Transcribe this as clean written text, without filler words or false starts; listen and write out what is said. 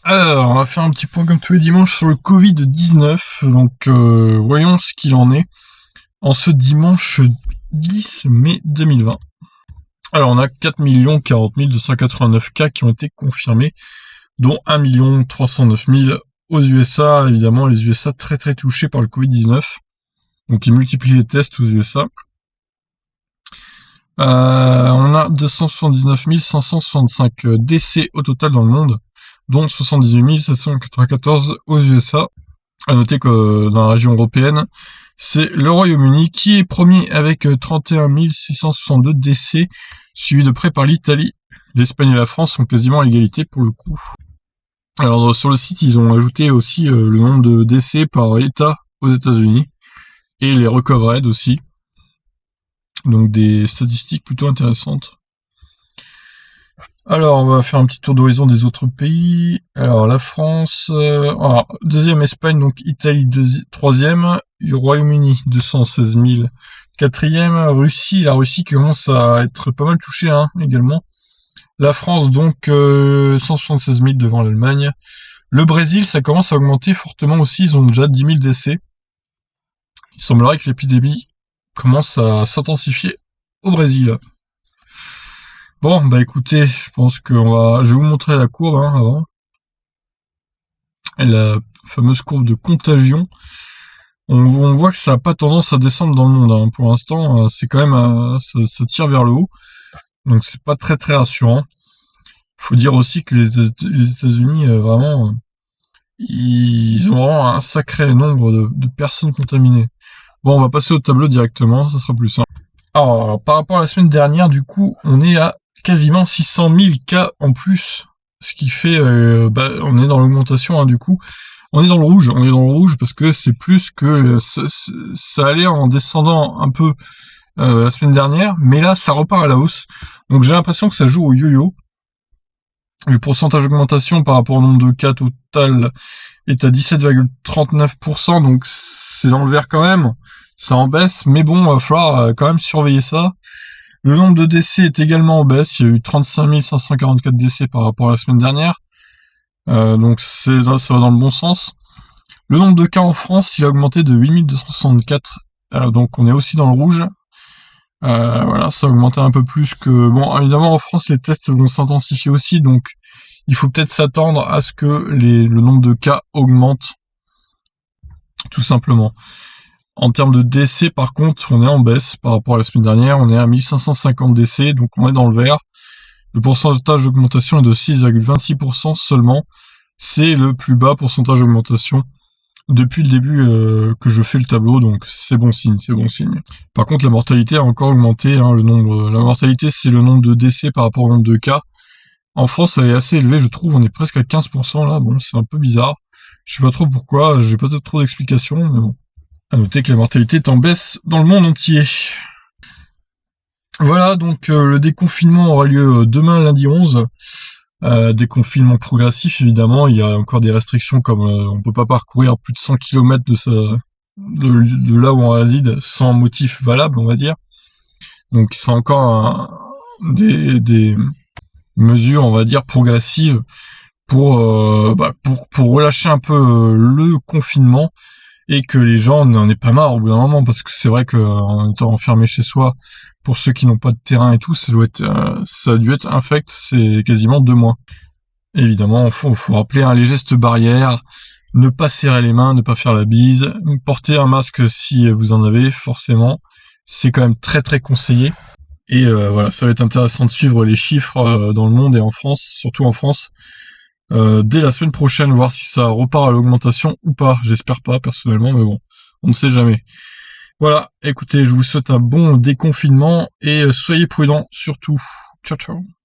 Alors, on va faire un petit point comme tous les dimanches sur le Covid-19. Donc, voyons ce qu'il en est en ce dimanche 10 mai 2020. Alors, on a 4 40 289 cas qui ont été confirmés, dont 1 309 000 aux USA. Évidemment, les USA très très touchés par le Covid-19. Donc, ils multiplient les tests aux USA. On a 279 565 décès au total dans le monde, dont 78 794 aux USA. À noter que dans la région européenne, c'est le Royaume-Uni qui est premier avec 31 662 décès, suivi de près par l'Italie. L'Espagne et la France sont quasiment à égalité pour le coup. Alors sur le site, ils ont ajouté aussi le nombre de décès par État aux États-Unis et les recovered aussi. Donc des statistiques plutôt intéressantes. Alors, on va faire un petit tour d'horizon des autres pays. Alors, la France, deuxième Espagne, donc Italie troisième, Royaume-Uni 216 000, quatrième, Russie, la Russie qui commence à être pas mal touchée également. La France donc 176 000 devant l'Allemagne. Le Brésil, ça commence à augmenter fortement aussi, ils ont déjà 10 000 décès. Il semblerait que l'épidémie commence à s'intensifier au Brésil. Bon, bah écoutez, je pense que je vais vous montrer la courbe avant. Et la fameuse courbe de contagion. On voit que ça n'a pas tendance à descendre dans le monde. Pour l'instant, c'est quand même ça tire vers le haut. Donc c'est pas très très rassurant. Faut dire aussi que les États-Unis, vraiment, ils ont vraiment un sacré nombre de personnes contaminées. Bon, on va passer au tableau directement, ça sera plus simple. Alors, par rapport à la semaine dernière, du coup, on est à quasiment 600 000 cas en plus, ce qui fait, on est dans l'augmentation, du coup. On est dans le rouge parce que c'est plus que ça allait en descendant un peu la semaine dernière, mais là, ça repart à la hausse. Donc j'ai l'impression que ça joue au yo-yo. Le pourcentage d'augmentation par rapport au nombre de cas total est à 17,39%, donc c'est dans le vert quand même. Ça en baisse, mais bon, il va falloir quand même surveiller ça. Le nombre de décès est également en baisse. Il y a eu 35 544 décès par rapport à la semaine dernière. Donc ça va dans le bon sens. Le nombre de cas en France, il a augmenté de 8 264. Donc on est aussi dans le rouge. Voilà, ça a augmenté un peu plus que... Bon, évidemment, en France, les tests vont s'intensifier aussi, donc il faut peut-être s'attendre à ce que le nombre de cas augmente, tout simplement. En termes de décès, par contre, on est en baisse par rapport à la semaine dernière. On est à 1550 décès, donc on est dans le vert. Le pourcentage d'augmentation est de 6,26% seulement. C'est le plus bas pourcentage d'augmentation depuis le début que je fais le tableau, donc c'est bon signe. Par contre, la mortalité a encore augmenté. La mortalité, c'est le nombre de décès par rapport au nombre de cas. En France, elle est assez élevée, je trouve. On est presque à 15% là. Bon, c'est un peu bizarre. Je sais pas trop pourquoi. J'ai peut-être trop d'explications, mais bon. À noter que la mortalité est en baisse dans le monde entier. Voilà, donc le déconfinement aura lieu demain, lundi 11. Déconfinement progressif, évidemment. Il y a encore des restrictions comme on peut pas parcourir plus de 100 km de là où on réside sans motif valable, on va dire. Donc c'est encore des mesures, on va dire, progressives pour relâcher un peu le confinement et que les gens n'en aient pas marre au bout d'un moment, parce que c'est vrai qu'en étant enfermé chez soi, pour ceux qui n'ont pas de terrain et tout, ça a dû être infect, c'est quasiment 2 mois. Évidemment, faut rappeler les gestes barrières, ne pas serrer les mains, ne pas faire la bise, porter un masque si vous en avez, forcément, c'est quand même très très conseillé. Et voilà, ça va être intéressant de suivre les chiffres dans le monde et en France, surtout en France, dès la semaine prochaine, voir si ça repart à l'augmentation ou pas. J'espère pas, personnellement, mais bon, on ne sait jamais. Voilà, écoutez, je vous souhaite un bon déconfinement et soyez prudents, surtout. Ciao, ciao.